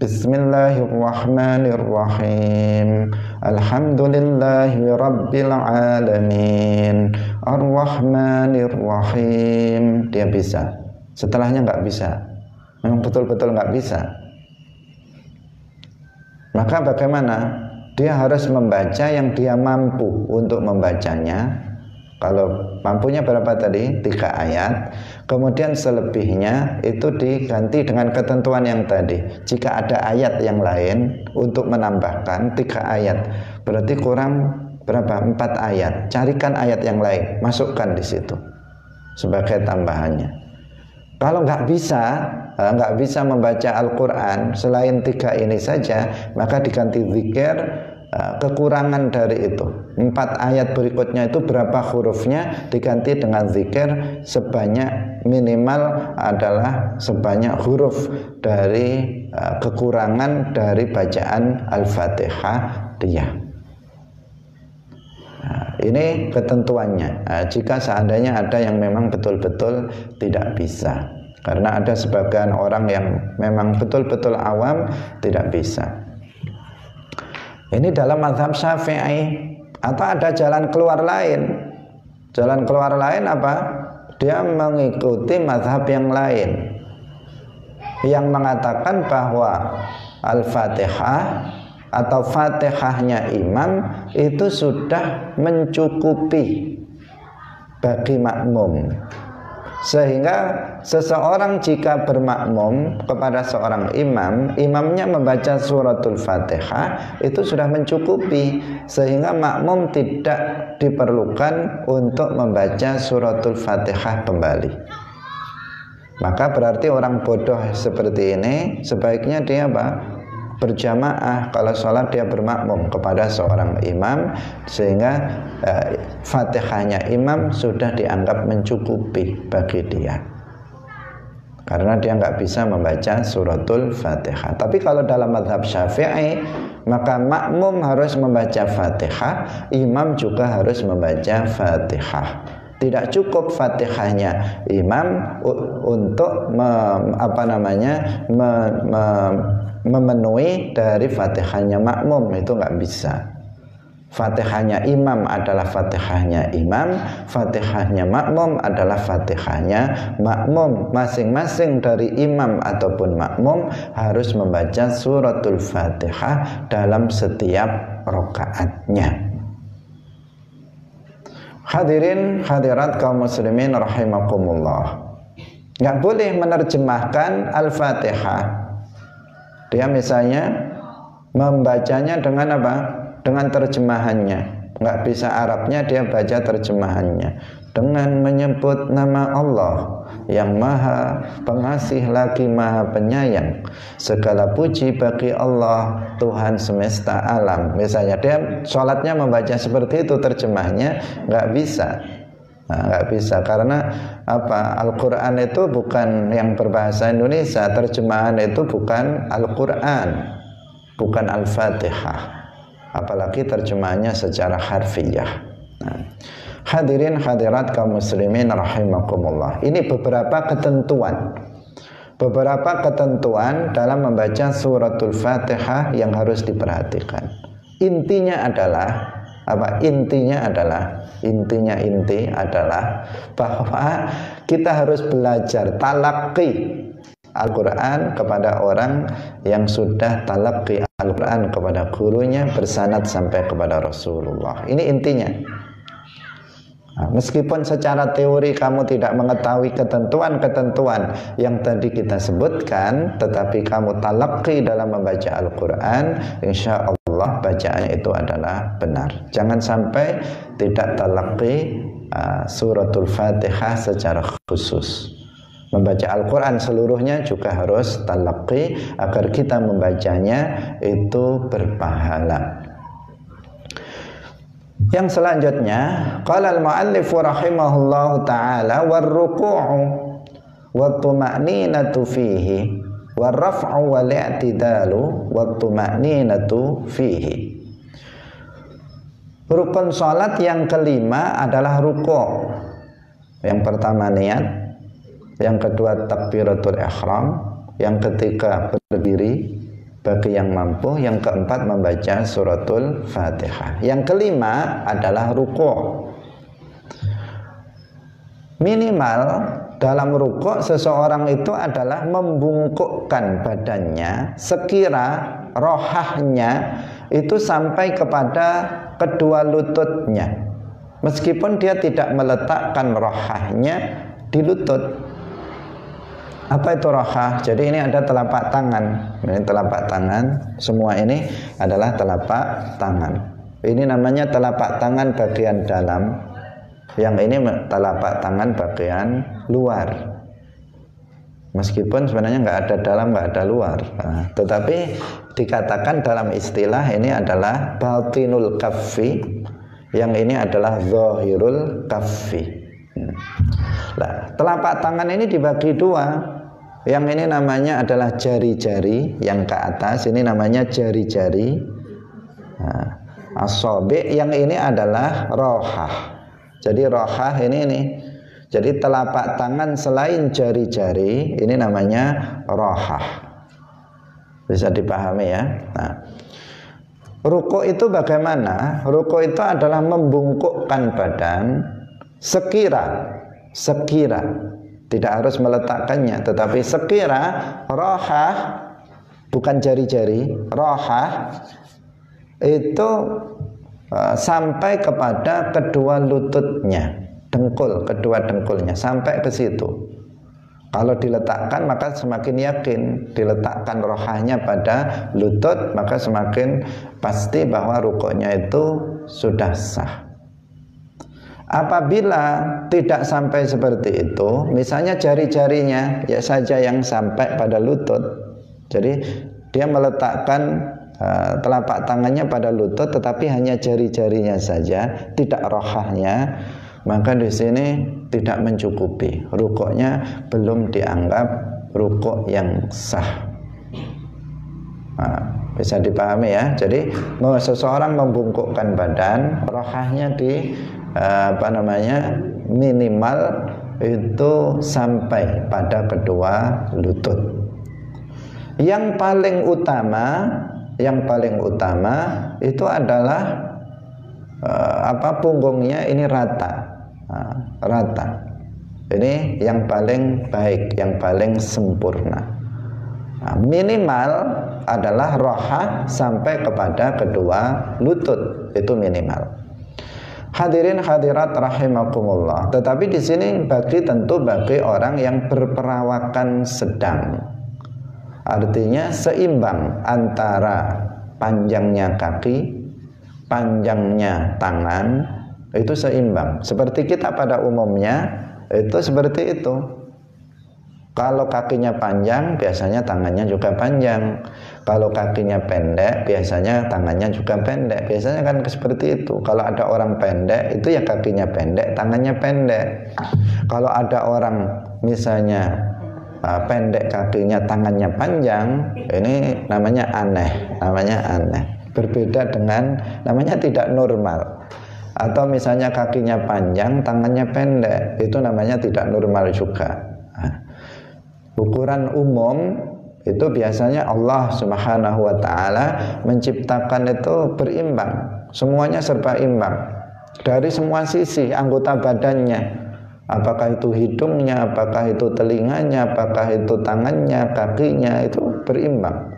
Bismillahirrahmanirrahim. Alhamdulillahi rabbil alamin. Ar-Rahmanirrahim. Dia bisa. Setelahnya nggak bisa. Memang betul-betul nggak bisa. Maka bagaimana? Dia harus membaca yang dia mampu untuk membacanya. Kalau mampunya berapa tadi? 3 ayat. Kemudian selebihnya itu diganti dengan ketentuan yang tadi. Jika ada ayat yang lain untuk menambahkan 3 ayat, berarti kurang berapa? 4 ayat. Carikan ayat yang lain, masukkan di situ sebagai tambahannya. Kalau nggak bisa membaca Al-Quran selain 3 ini saja, maka diganti zikir kekurangan dari itu. 4 ayat berikutnya itu berapa hurufnya diganti dengan zikir sebanyak minimal adalah sebanyak huruf dari kekurangan dari bacaan Al-Fatihah dia. Ini ketentuannya. Jika seandainya ada yang memang betul-betul tidak bisa, karena ada sebagian orang yang memang betul-betul awam tidak bisa. Ini dalam mazhab Syafi'i. Atau ada jalan keluar lain? Jalan keluar lain apa? Dia mengikuti mazhab yang lain yang mengatakan bahwa Al-Fatihah atau Fatihahnya imam itu sudah mencukupi bagi makmum, sehingga seseorang jika bermakmum kepada seorang imam, imamnya membaca suratul Fatihah itu sudah mencukupi, sehingga makmum tidak diperlukan untuk membaca suratul Fatihah kembali. Maka berarti orang bodoh seperti ini sebaiknya dia apa? Berjamaah. Kalau sholat dia bermakmum kepada seorang imam, sehingga Fatihahnya imam sudah dianggap mencukupi bagi dia, karena dia nggak bisa membaca suratul Fatihah. Tapi kalau dalam mazhab Syafi'i, maka makmum harus membaca Fatihah, imam juga harus membaca Fatihah. Tidak cukup Fatihahnya imam untuk memenuhi dari Fatihahnya makmum, itu nggak bisa. Fatihahnya imam adalah Fatihahnya imam, Fatihahnya makmum adalah Fatihahnya makmum. Masing-masing dari imam ataupun makmum harus membaca suratul Fatihah dalam setiap rakaatnya. Hadirin hadirat kaum muslimin rahimakumullah. Nggak boleh menerjemahkan Al-Fatihah. Dia misalnya membacanya dengan apa? Dengan terjemahannya. Nggak bisa Arabnya, dia baca terjemahannya. Dengan menyebut nama Allah yang maha pengasih lagi maha penyayang. Segala puji bagi Allah Tuhan semesta alam. Misalnya dia sholatnya membaca seperti itu, terjemahnya nggak bisa. Nggak bisa, karena apa? Al-Quran itu bukan yang berbahasa Indonesia, terjemahan itu bukan Al-Quran. bukan Al-Fatihah, apalagi terjemahannya secara harfiah. Nah, hadirin hadirat kaum muslimin rahimakumullah, ini beberapa ketentuan dalam membaca suratul Fatihah yang harus diperhatikan. Intinya adalah apa? Intinya adalah bahwa kita harus belajar talaqi Al-Quran kepada orang yang sudah talaqi Al-Quran kepada gurunya bersanad sampai kepada Rasulullah. Ini intinya. Nah, meskipun secara teori kamu tidak mengetahui ketentuan-ketentuan yang tadi kita sebutkan, tetapi kamu talaqi dalam membaca Al-Quran, insya Allah bacaannya itu adalah benar. Jangan sampai tidak talaqi suratul Fatihah secara khusus. Membaca Al-Quran seluruhnya juga harus talaqi agar kita membacanya itu berpahala. Yang selanjutnya, qala al-muallif rahimahullahu taala war-ruku'u wat-tuma'ninatu fihi war-raf'u wal-i'tidalu wat-tuma'ninatu fihi. Rukun salat yang kelima adalah ruku'. Yang pertama niat, yang kedua takbiratul ihram, yang ketiga berdiri bagi yang mampu, yang keempat membaca suratul Fatihah, yang kelima adalah ruku'. Minimal dalam ruku' seseorang itu adalah membungkukkan badannya sekira rohahnya itu sampai kepada kedua lututnya, meskipun dia tidak meletakkan rohahnya di lutut. Apa itu rohah? Jadi ini ada telapak tangan. Ini telapak tangan. Semua ini adalah telapak tangan. Ini namanya telapak tangan bagian dalam. Yang ini telapak tangan bagian luar. Meskipun sebenarnya nggak ada dalam, nggak ada luar. Nah, tetapi dikatakan dalam istilah ini adalah batinul kaffi. Yang ini adalah zahirul kaffi. Nah, telapak tangan ini dibagi dua. Yang ini namanya adalah jari-jari yang ke atas, ini namanya jari-jari. Nah, asobi yang ini adalah rohah. Jadi rohah ini. Jadi telapak tangan selain jari-jari ini namanya rohah. Bisa dipahami ya. Nah, ruku itu bagaimana? Ruku itu adalah membungkukkan badan sekira. Tidak harus meletakkannya, tetapi sekira rohah, bukan jari-jari, rohah itu sampai kepada kedua lututnya, kedua dengkulnya, sampai ke situ. Kalau diletakkan maka semakin yakin, diletakkan rohahnya pada lutut maka semakin pasti bahwa rukuknya itu sudah sah. Apabila tidak sampai seperti itu, misalnya jari-jarinya ya saja yang sampai pada lutut, jadi dia meletakkan telapak tangannya pada lutut, tetapi hanya jari-jarinya saja, tidak rohahnya, maka di sini tidak mencukupi. Rukuknya belum dianggap rukuk yang sah. Nah, bisa dipahami ya. Jadi seseorang membungkukkan badan, rohahnya minimal itu sampai pada kedua lutut. Yang paling utama itu adalah punggungnya ini rata. Ini yang paling baik, yang paling sempurna. Minimal adalah rohah sampai kepada kedua lutut, itu minimal. Hadirin hadirat rahimakumullah. Tetapi di sini tentu bagi orang yang berperawakan sedang. Artinya seimbang antara panjangnya kaki, panjangnya tangan, itu seimbang. Seperti kita pada umumnya itu seperti itu. Kalau kakinya panjang, biasanya tangannya juga panjang. Kalau kakinya pendek, biasanya tangannya juga pendek. Biasanya kan seperti itu. Kalau ada orang pendek, itu ya kakinya pendek, tangannya pendek. Kalau ada orang misalnya pendek kakinya, tangannya panjang, ini namanya aneh, berbeda dengan namanya tidak normal. Atau misalnya kakinya panjang, tangannya pendek, itu namanya tidak normal juga. Ukuran umum itu biasanya Allah Subhanahu wa ta'ala menciptakan itu berimbang, semuanya serba imbang dari semua sisi anggota badannya. Apakah itu hidungnya, apakah itu telinganya, apakah itu tangannya, kakinya, itu berimbang.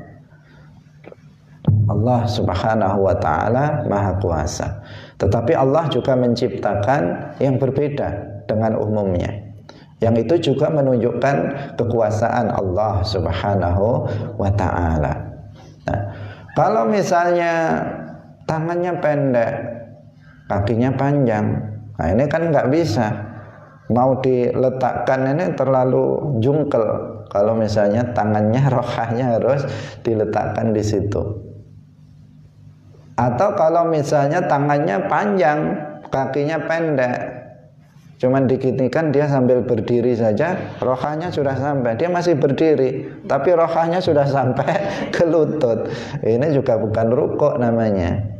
Allah Subhanahu wa ta'ala Maha Kuasa. Tetapi Allah juga menciptakan yang berbeda dengan umumnya. Yang itu juga menunjukkan kekuasaan Allah Subhanahu wa ta'ala. Nah, kalau misalnya tangannya pendek, kakinya panjang, nah ini kan nggak bisa. Mau diletakkan ini terlalu jungkel. Kalau misalnya tangannya, rohahnya harus diletakkan di situ. Atau kalau misalnya tangannya panjang, kakinya pendek, cuman dikitikan dia sambil berdiri saja, rohahnya sudah sampai. Dia masih berdiri, tapi rohahnya sudah sampai ke lutut. Ini juga bukan rukuk namanya.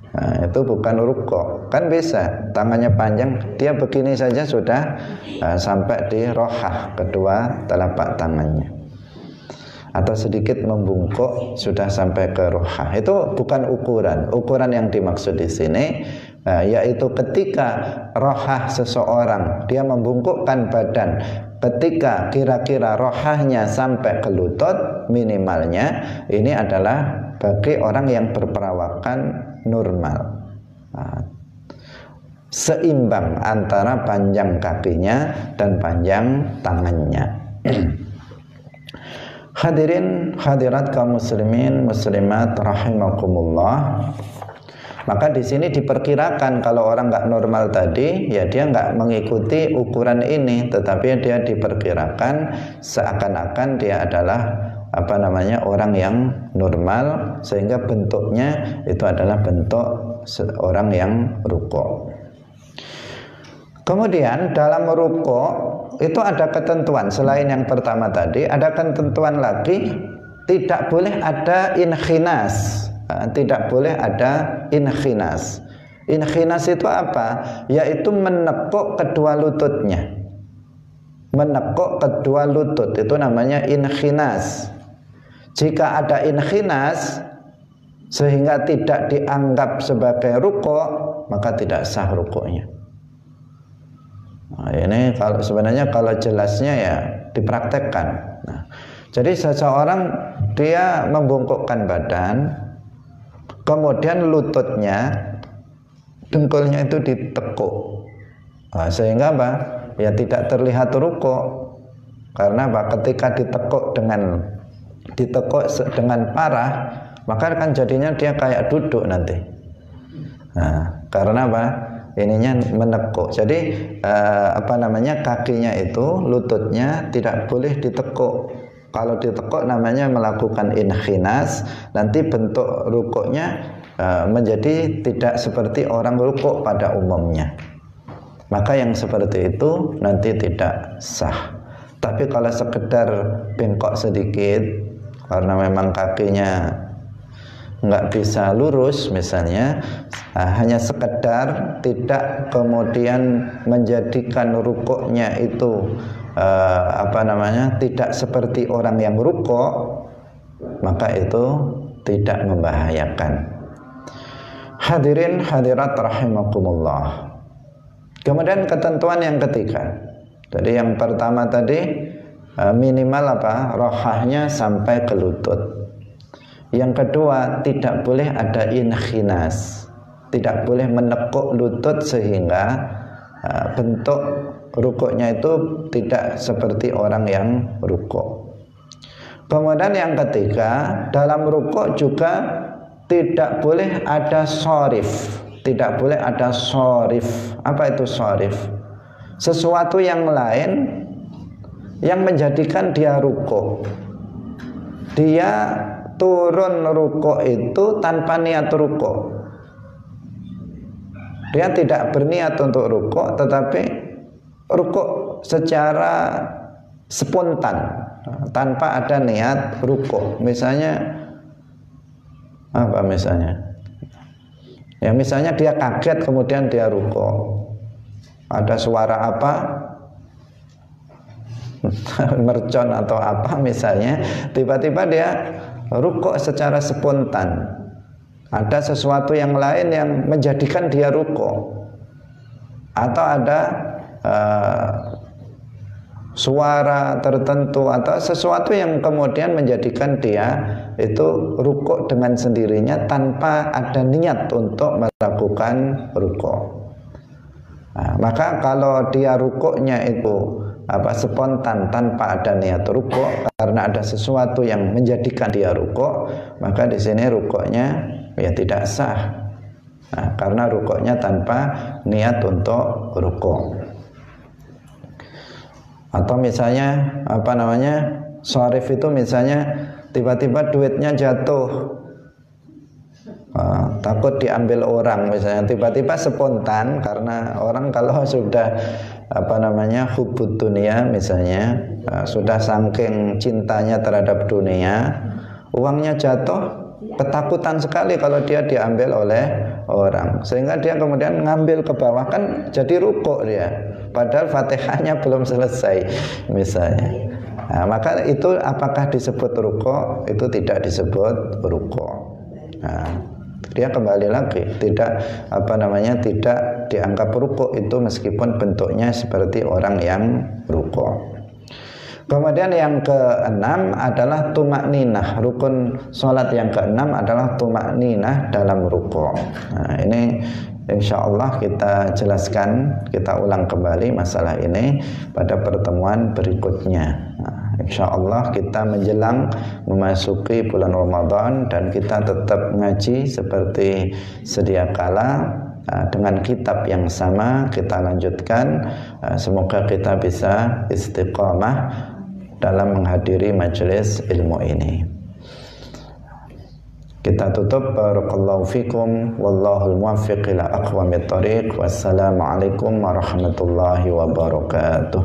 Nah, itu bukan rukuk. Kan bisa tangannya panjang, dia begini saja sudah sampai di rohah, kedua telapak tangannya. Atau sedikit membungkuk sudah sampai ke rohah. Itu bukan ukuran. Ukuran yang dimaksud di sini yaitu ketika rohah seseorang dia membungkukkan badan, ketika kira-kira rohahnya sampai ke lutut minimalnya, ini adalah bagi orang yang berperawakan normal, seimbang antara panjang kakinya dan panjang tangannya. Hadirin hadirat kaum muslimin muslimat rahimakumullah. Maka di sini diperkirakan kalau orang nggak normal tadi, ya dia nggak mengikuti ukuran ini, tetapi dia diperkirakan seakan-akan dia adalah orang yang normal, sehingga bentuknya itu adalah bentuk orang yang rukuk. Kemudian dalam rukuk itu ada ketentuan selain yang pertama tadi, ada ketentuan lagi, tidak boleh ada inkhinas. Tidak boleh ada inkhinas. Inkhinas itu apa? Yaitu menekuk kedua lututnya. Menekuk kedua lutut itu namanya inkhinas. Jika ada inkhinas sehingga tidak dianggap sebagai rukuk, maka tidak sah rukuknya. Nah, ini sebenarnya kalau jelasnya ya dipraktekkan. Nah, jadi seseorang dia membungkukkan badan, kemudian lututnya, dengkulnya itu ditekuk, sehingga apa? Ya tidak terlihat rukuk. Karena apa? Ketika ditekuk dengan parah, maka kan jadinya dia kayak duduk nanti. Nah, karena apa? Ininya menekuk. Jadi kakinya itu, lututnya tidak boleh ditekuk. Kalau ditekuk namanya melakukan inkhinas, nanti bentuk rukuknya menjadi tidak seperti orang rukuk pada umumnya. Maka yang seperti itu nanti tidak sah. Tapi kalau sekedar bengkok sedikit karena memang kakinya nggak bisa lurus misalnya, hanya sekedar tidak kemudian menjadikan rukuknya itu tidak seperti orang yang rukuk, maka itu tidak membahayakan. Hadirin hadirat rahimakumullah. Kemudian ketentuan yang ketiga. Jadi yang pertama tadi minimal rohahnya sampai ke lutut. Yang kedua, tidak boleh ada inkhinas. Tidak boleh menekuk lutut sehingga bentuk rukuknya itu tidak seperti orang yang rukuk. Kemudian yang ketiga, dalam rukuk juga tidak boleh ada sharif. Tidak boleh ada sharif. Apa itu sharif? Sesuatu yang lain yang menjadikan dia rukuk. Dia turun rukuk itu tanpa niat rukuk. Dia tidak berniat untuk rukuk, tetapi rukuk secara spontan. tanpa ada niat rukuk. Misalnya apa misalnya? Ya misalnya dia kaget kemudian dia rukuk. Ada suara apa? Mercon atau apa misalnya, tiba-tiba dia rukuk secara spontan. Ada sesuatu yang lain yang menjadikan dia rukuk. Atau ada suara tertentu atau sesuatu yang kemudian menjadikan dia itu rukuk dengan sendirinya tanpa ada niat untuk melakukan rukuk. Maka kalau dia rukuknya itu spontan tanpa ada niat rukuk karena ada sesuatu yang menjadikan dia rukuk, maka di sini rukuknya ya tidak sah. Karena rukuknya tanpa niat untuk rukuk. Atau misalnya sharif itu misalnya tiba-tiba duitnya jatuh, takut diambil orang misalnya, tiba-tiba spontan karena orang kalau sudah hubud dunia misalnya, sudah saking cintanya terhadap dunia, uangnya jatuh, ketakutan sekali kalau dia diambil oleh orang, sehingga dia kemudian ngambil ke bawah, kan jadi rukuk dia, padahal Fatihahnya belum selesai misalnya. Maka itu apakah disebut rukuk? Itu tidak disebut rukuk. Dia kembali lagi tidak tidak dianggap rukuk itu meskipun bentuknya seperti orang yang rukuk. Kemudian yang keenam adalah tumakninah. Rukun sholat yang keenam adalah tumakninah dalam rukuk. Ini insya Allah kita jelaskan, kita ulang kembali masalah ini pada pertemuan berikutnya. Insya Allah kita menjelang memasuki bulan Ramadan dan kita tetap ngaji seperti sedia kala dengan kitab yang sama kita lanjutkan. Semoga kita bisa istiqamah dalam menghadiri majelis ilmu ini. Kita tutup. Barakallahu fikum wallahul muwaffiq ila aqwamit thoriq. Wassalamualaikum warahmatullahi wabarakatuh.